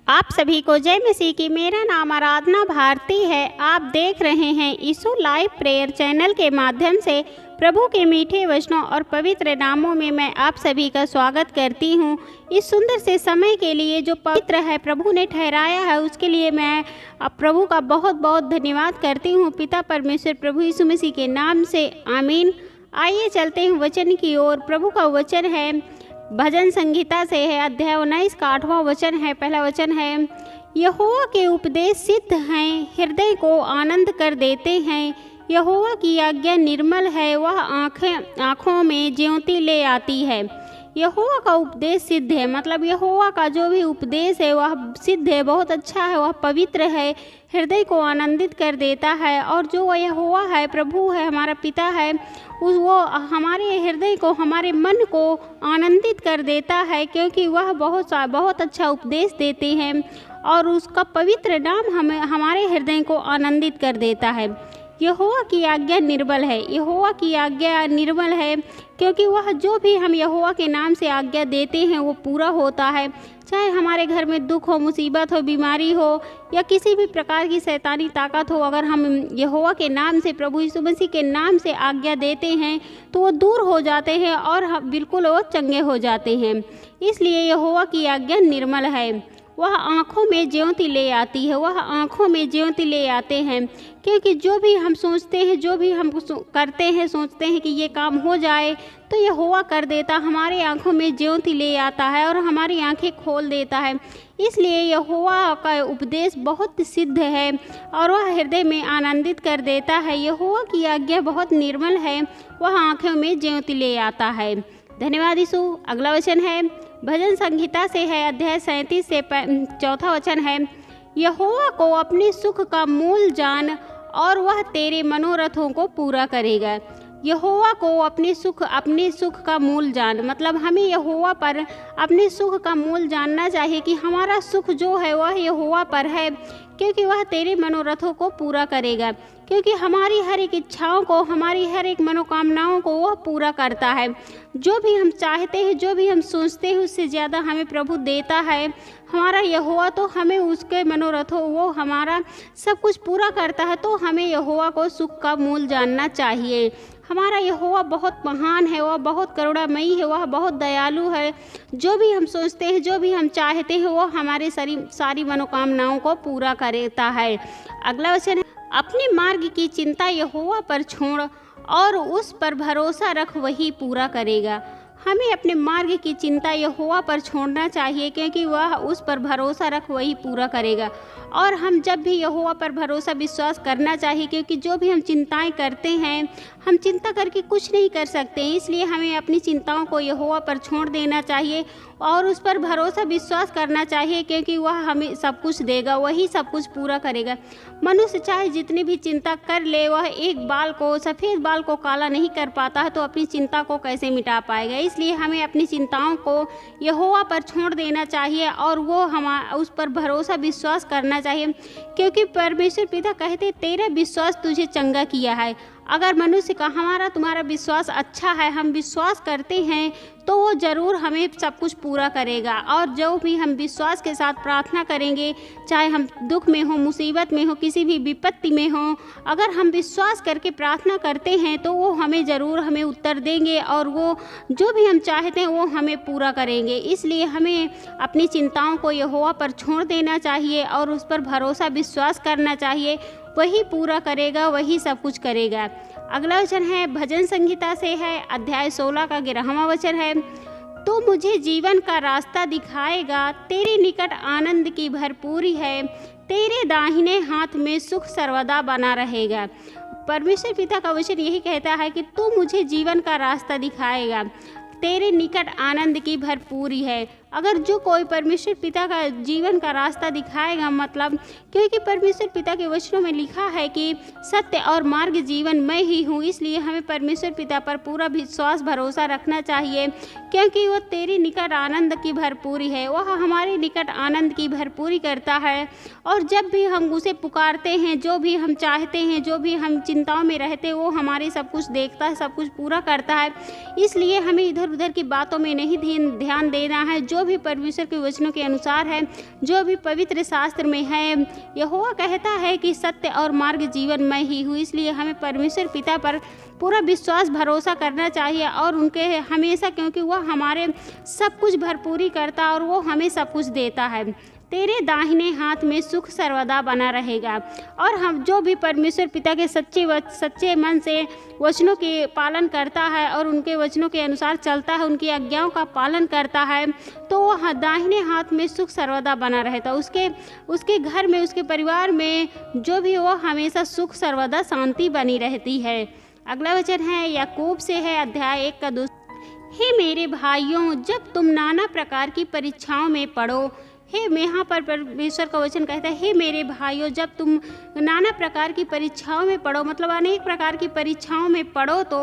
आप सभी को जय मसीह की। मेरा नाम आराधना भारती है। आप देख रहे हैं यीशु लाइव प्रेयर चैनल के माध्यम से। प्रभु के मीठे वचनों और पवित्र नामों में मैं आप सभी का स्वागत करती हूँ। इस सुंदर से समय के लिए जो पवित्र है प्रभु ने ठहराया है, उसके लिए मैं प्रभु का बहुत बहुत धन्यवाद करती हूँ। पिता परमेश्वर प्रभु यीशु मसीह के नाम से आमीन। आइए चलते हैं वचन की ओर। प्रभु का वचन है भजन संहिता से है, अध्याय 19 का 8वां वचन है। पहला वचन है, यहोवा के उपदेश सिद्ध हैं, हृदय को आनंद कर देते हैं। यहोवा की आज्ञा निर्मल है, वह आँखों में ज्योति ले आती है। यहोवा का उपदेश सिद्ध है, मतलब यहोवा का जो भी उपदेश है वह सिद्ध है, बहुत अच्छा है, वह पवित्र है, हृदय को आनंदित कर देता है। और जो यहोवा है, प्रभु है, हमारा पिता है, वो हमारे हृदय को, हमारे मन को आनंदित कर देता है, क्योंकि वह बहुत अच्छा उपदेश देते हैं और उसका पवित्र नाम हमारे हृदय को आनंदित कर देता है। यहोवा की आज्ञा निर्मल है। यहोवा की आज्ञा निर्मल है क्योंकि वह जो भी हम यहोवा के नाम से आज्ञा देते हैं वो पूरा होता है। चाहे हमारे घर में दुख हो, मुसीबत हो, बीमारी हो या किसी भी प्रकार की शैतानी ताकत हो, अगर हम यहोवा के नाम से, प्रभु यीशु मसीह के नाम से आज्ञा देते हैं तो वो दूर हो जाते हैं और बिल्कुल वो चंगे हो जाते हैं। इसलिए यहोवा की आज्ञा निर्मल है। वह आँखों में ज्योति ले आती है। वह आँखों में ज्योति ले आते हैं, क्योंकि जो भी हम सोचते हैं, जो भी हम करते हैं, सोचते हैं कि ये काम हो जाए तो यहोवा कर देता, हमारे आँखों में ज्योति ले आता है और हमारी आँखें खोल देता है। इसलिए यहोवा का उपदेश बहुत सिद्ध है और वह हृदय में आनंदित कर देता है। यहोवा की आज्ञा बहुत निर्मल है, वह आँखों में ज्योति ले आता है। धन्यवाद यीशु। अगला वचन है भजन संहिता से है, अध्याय 37 से 4वां वचन है, यहोवा को अपने सुख का मूल जान और वह तेरे मनोरथों को पूरा करेगा। यहोवा को अपने सुख का मूल जान, मतलब हमें यहोवा पर अपने सुख का मूल जानना चाहिए कि हमारा सुख जो है वह यहोवा पर है, क्योंकि वह तेरे मनोरथों को पूरा करेगा। क्योंकि हमारी हर एक इच्छाओं को, हमारी हर एक मनोकामनाओं को वह पूरा करता है। जो भी हम चाहते हैं, जो भी हम सोचते हैं, उससे ज़्यादा हमें प्रभु देता है। हमारा यहोवा तो हमें उसके मनोरथों, वो हमारा सब कुछ पूरा करता है। तो हमें यहोवा को सुख का मूल जानना चाहिए। हमारा यहोवा बहुत महान है, वह बहुत करुणामयी है, वह बहुत दयालु है। जो भी हम सोचते हैं, जो भी हम चाहते हैं, वो हमारे सारी मनोकामनाओं को पूरा करता है। अगला वचन है, अपने मार्ग की चिंता यहोवा पर छोड़ और उस पर भरोसा रख, वही पूरा करेगा। हमें अपने मार्ग की चिंता यहोवा पर छोड़ना चाहिए, क्योंकि वह उस पर भरोसा रख, वही पूरा करेगा। और हम जब भी यहोवा पर भरोसा विश्वास करना चाहिए, क्योंकि जो भी हम चिंताएं करते हैं, हम चिंता करके कुछ नहीं कर सकते। इसलिए हमें अपनी चिंताओं को यहोवा पर छोड़ देना चाहिए और उस पर भरोसा विश्वास करना चाहिए, क्योंकि वह हमें सब कुछ देगा, वही सब कुछ पूरा करेगा। मनुष्य चाहे जितनी भी चिंता कर ले, वह एक सफ़ेद बाल को काला नहीं कर पाता है, तो अपनी चिंता को कैसे मिटा पाएगा। इसलिए हमें अपनी चिंताओं को यहोवा पर छोड़ देना चाहिए और वो उस पर भरोसा विश्वास करना चाहिए, क्योंकि परमेश्वर पिता कहते, तेरा विश्वास तुझे चंगा किया है। अगर मनुष्य का, हमारा तुम्हारा विश्वास अच्छा है, हम विश्वास करते हैं, तो वो ज़रूर हमें सब कुछ पूरा करेगा। और जो भी हम विश्वास के साथ प्रार्थना करेंगे, चाहे हम दुख में हो, मुसीबत में हो, किसी भी विपत्ति में हो, अगर हम विश्वास करके प्रार्थना करते हैं तो वो हमें उत्तर देंगे और वो जो भी हम चाहते हैं वो हमें पूरा करेंगे। इसलिए हमें अपनी चिंताओं को यहोवा पर छोड़ देना चाहिए और उस पर भरोसा विश्वास करना चाहिए, वही पूरा करेगा, वही सब कुछ करेगा। अगला वचन है भजन संहिता से है, अध्याय 16 का 11वां वचन है, तो मुझे जीवन का रास्ता दिखाएगा, तेरे निकट आनंद की भरपूरी है, तेरे दाहिने हाथ में सुख सर्वदा बना रहेगा। परमेश्वर पिता का वचन यही कहता है कि तू मुझे जीवन का रास्ता दिखाएगा, तेरे निकट आनंद की भरपूरी है। अगर जो कोई परमेश्वर पिता का जीवन का रास्ता दिखाएगा, मतलब क्योंकि परमेश्वर पिता के वचनों में लिखा है कि सत्य और मार्ग जीवन मैं ही हूँ, इसलिए हमें परमेश्वर पिता पर पूरा विश्वास भरोसा रखना चाहिए, क्योंकि वो तेरे निकट आनंद की भरपूरी है। वह हमारे निकट आनंद की भरपूरी करता है और जब भी हम उसे पुकारते हैं, जो भी हम चाहते हैं, जो भी हम चिंताओं में रहते हैं, वो हमारे सब कुछ देखता है, सब कुछ पूरा करता है। इसलिए हमें इधर उधर की बातों में नहीं ध्यान देना है। जो जो भी परमेश्वर के वचनों के अनुसार है, जो भी पवित्र शास्त्र में है। यहोवा कहता है कि सत्य और मार्ग जीवन मैं ही हूँ। इसलिए हमें परमेश्वर पिता पर पूरा विश्वास भरोसा करना चाहिए और उनके हमेशा, क्योंकि वह हमारे सब कुछ भरपूरी करता और वो हमें सब कुछ देता है। तेरे दाहिने हाथ में सुख सर्वदा बना रहेगा। और हम जो भी परमेश्वर पिता के सच्चे मन से वचनों के पालन करता है और उनके वचनों के अनुसार चलता है, उनकी आज्ञाओं का पालन करता है, तो वह दाहिने हाथ में सुख सर्वदा बना रहता। उसके घर में, उसके परिवार में जो भी वो हमेशा सुख सर्वदा शांति बनी रहती है। अगला वचन है याकूब से है, अध्याय 1 का 2। हे मेरे भाइयों, जब तुम नाना प्रकार की परीक्षाओं में पड़ो, यहाँ पर परमेश्वर का वचन कहता है, हे मेरे भाइयों, जब तुम नाना प्रकार की परीक्षाओं में पढ़ो, मतलब अनेक प्रकार की परीक्षाओं में पढ़ो, तो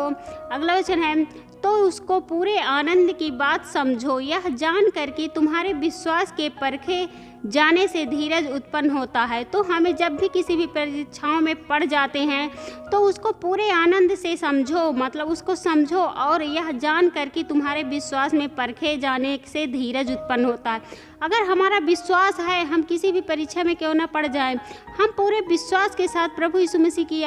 अगला वचन है, तो उसको पूरे आनंद की बात समझो, यह जान कर कि तुम्हारे विश्वास के परखे जाने से धीरज उत्पन्न होता है। तो हमें जब भी किसी भी परीक्षाओं में पड़ जाते हैं तो उसको पूरे आनंद से समझो, मतलब उसको समझो, और यह जान कर कि तुम्हारे विश्वास में परखे जाने से धीरज उत्पन्न होता है। अगर हमारा विश्वास है, हम किसी भी परीक्षा में क्यों ना पड़ जाए, हम पूरे विश्वास के साथ प्रभु यीशु मसीह की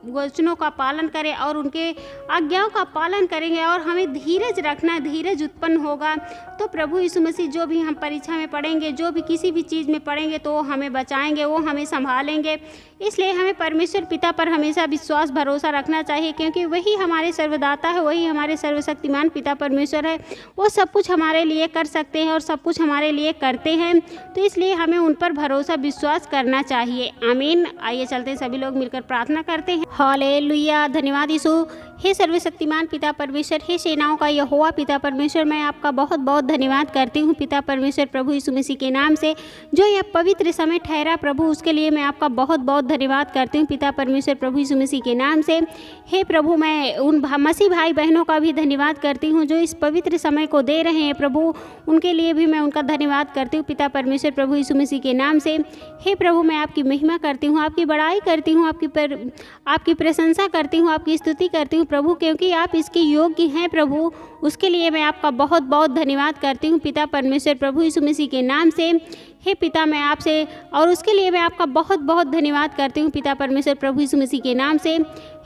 वचनों का पालन करें और उनके आज्ञाओं का पालन करेंगे और हमें धीरज रखना, धीरज उत्पन्न होगा, तो प्रभु यीशु मसीह जो भी हम परीक्षा में पढ़ेंगे, जो भी किसी भी चीज़ में पढ़ेंगे, तो वो हमें बचाएंगे, वो हमें संभालेंगे। इसलिए हमें परमेश्वर पिता पर हमेशा विश्वास भरोसा रखना चाहिए, क्योंकि वही हमारे सर्वदाता है, वही हमारे सर्वशक्तिमान पिता परमेश्वर है। वो सब कुछ हमारे लिए कर सकते हैं और सब कुछ हमारे लिए करते हैं, तो इसलिए हमें उन पर भरोसा विश्वास करना चाहिए। आमीन। आइए चलते हैं, सभी लोग मिलकर प्रार्थना करते हैं। हालेलुया। धन्यवाद यीशु। हे सर्वशक्तिमान पिता परमेश्वर, हे सेनाओं का यहोवा पिता परमेश्वर, मैं आपका बहुत बहुत धन्यवाद करती हूँ पिता परमेश्वर, प्रभु यीशु मसीह के नाम से जो यह पवित्र समय ठहरा प्रभु, उसके लिए मैं आपका बहुत बहुत धन्यवाद करती हूँ पिता परमेश्वर, प्रभु यीशु मसीह के नाम से। हे प्रभु, मैं उन मसीह भाई बहनों का भी धन्यवाद करती हूँ जो इस पवित्र समय को दे रहे हैं प्रभु, उनके लिए भी मैं उनका धन्यवाद करती हूँ पिता परमेश्वर, प्रभु यीशु मसीह के नाम से। हे प्रभु, मैं आपकी महिमा करती हूँ, आपकी बड़ाई करती हूँ, आपकी प्रशंसा करती हूँ, आपकी स्तुति करती हूँ प्रभु, क्योंकि आप इसके योग्य हैं प्रभु, उसके लिए मैं आपका बहुत बहुत धन्यवाद करती हूँ पिता परमेश्वर, प्रभु यीशु मसीह के नाम से। हे पिता, मैं आपसे और उसके लिए मैं आपका बहुत बहुत धन्यवाद करती हूँ पिता परमेश्वर, प्रभु यीशु मसीह के नाम से।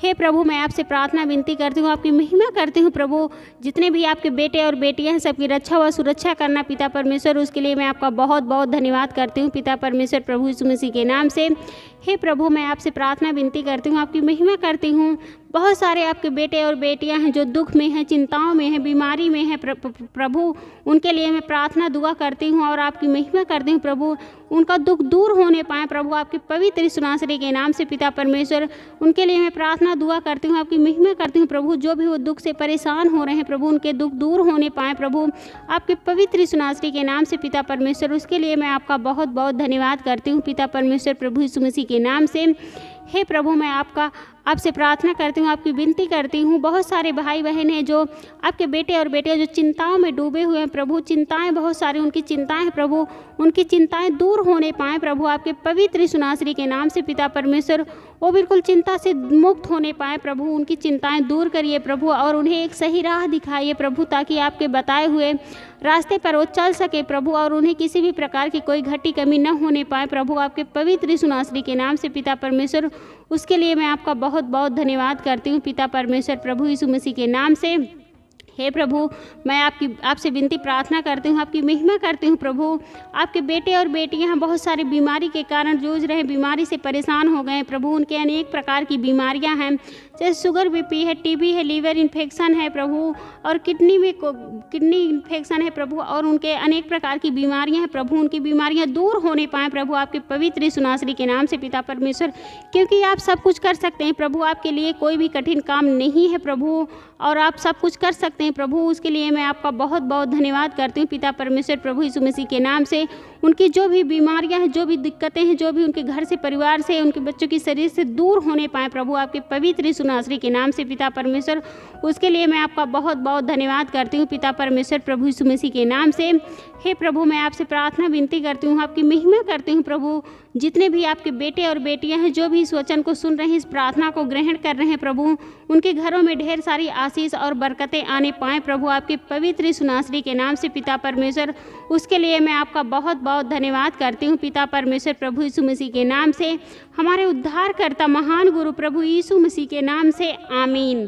हे प्रभु, मैं आपसे प्रार्थना विनती करती हूँ, आपकी महिमा करती हूँ प्रभु, जितने भी आपके बेटे और बेटियाँ हैं सबकी रक्षा व सुरक्षा करना पिता परमेश्वर, उसके लिए मैं आपका बहुत बहुत धन्यवाद करती हूँ पिता परमेश्वर, प्रभु यीशु मसीह के नाम से। हे प्रभु, मैं आपसे प्रार्थना विनती करती हूँ, आपकी महिमा करती हूँ। बहुत सारे आपके बेटे और बेटियां हैं जो दुख में हैं, चिंताओं में हैं, बीमारी में हैं प्रभु, उनके लिए मैं प्रार्थना दुआ करती हूँ और आपकी महिमा करती हूँ प्रभु, उनका दुख दूर होने पाए प्रभु, आपके पवित्र सुनासरी के नाम से पिता परमेश्वर, उनके लिए मैं प्रार्थना दुआ करती हूँ, आपकी महिमा करती हूँ प्रभु। जो भी वो दुख से परेशान हो रहे हैं प्रभु, उनके दुख दूर होने पाए प्रभु, आपके पवित्र सुनासरी के नाम से पिता परमेश्वर, उसके लिए मैं आपका बहुत बहुत धन्यवाद करती हूँ पिता परमेश्वर, प्रभु यीशु मसीह के नाम से। हे प्रभु, मैं आपसे प्रार्थना करती हूँ, आपकी विनती करती हूँ। बहुत सारे भाई बहन हैं जो आपके बेटे और बेटियाँ जो चिंताओं में डूबे हुए हैं प्रभु, चिंताएं बहुत सारी उनकी चिंताएं हैं प्रभु, उनकी चिंताएं दूर होने पाएँ प्रभु, आपके पवित्र सुनासरी के नाम से पिता परमेश्वर, वो बिल्कुल चिंता से मुक्त होने पाए प्रभु, उनकी चिंताएं दूर करिए प्रभु और उन्हें एक सही राह दिखाइए प्रभु, ताकि आपके बताए हुए रास्ते पर वो चल सके प्रभु, और उन्हें किसी भी प्रकार की कोई घटी कमी न होने पाए प्रभु, आपके पवित्र सुनासरी के नाम से पिता परमेश्वर, उसके लिए मैं आपका बहुत बहुत धन्यवाद करती हूँ पिता परमेश्वर, प्रभु यीशु मसीह के नाम से। हे प्रभु, मैं आपसे विनती प्रार्थना करती हूँ, आपकी महिमा करती हूँ प्रभु, आपके बेटे और बेटियाँ बहुत सारी बीमारी के कारण जूझ रहे हैं, बीमारी से परेशान हो गए हैं प्रभु, उनके अनेक प्रकार की बीमारियाँ हैं, जैसे शुगर बीपी है, टीबी है, लीवर इन्फेक्शन है प्रभु, और किडनी इन्फेक्शन है प्रभु, और उनके अनेक प्रकार की बीमारियाँ हैं प्रभु, उनकी बीमारियाँ दूर होने पाएँ प्रभु, आपके पवित्र सुनासरी के नाम से पिता परमेश्वर, क्योंकि आप सब कुछ कर सकते हैं प्रभु, आपके लिए कोई भी कठिन काम नहीं है प्रभु, और आप सब कुछ कर सकते हैं प्रभु, उसके लिए मैं आपका बहुत बहुत धन्यवाद करती हूँ पिता परमेश्वर, प्रभु यीशु मसीह के नाम से। उनकी जो भी बीमारियां हैं, जो भी दिक्कतें हैं, जो भी उनके घर से, परिवार से, उनके बच्चों की शरीर से दूर होने पाए प्रभु, आपके पवित्र सुनासरी के नाम से पिता परमेश्वर, उसके लिए मैं आपका बहुत बहुत धन्यवाद करती हूँ पिता परमेश्वर, प्रभु यीशु मसीह के नाम से। हे प्रभु, मैं आपसे प्रार्थना विनती करती हूँ, आपकी महिमा करती हूँ प्रभु, जितने भी आपके बेटे और बेटियां हैं जो भी इस वचन को सुन रहे हैं, इस प्रार्थना को ग्रहण कर रहे हैं प्रभु, उनके घरों में ढेर सारी आशीष और बरकतें आने बढ़े पाएँ प्रभु आपके पवित्र सुनासरी के नाम से पिता परमेश्वर। उसके लिए मैं आपका बहुत बहुत धन्यवाद करती हूँ पिता परमेश्वर प्रभु यीशु मसीह के नाम से, हमारे उद्धारकर्ता महान गुरु प्रभु यीशु मसीह के नाम से, आमीन।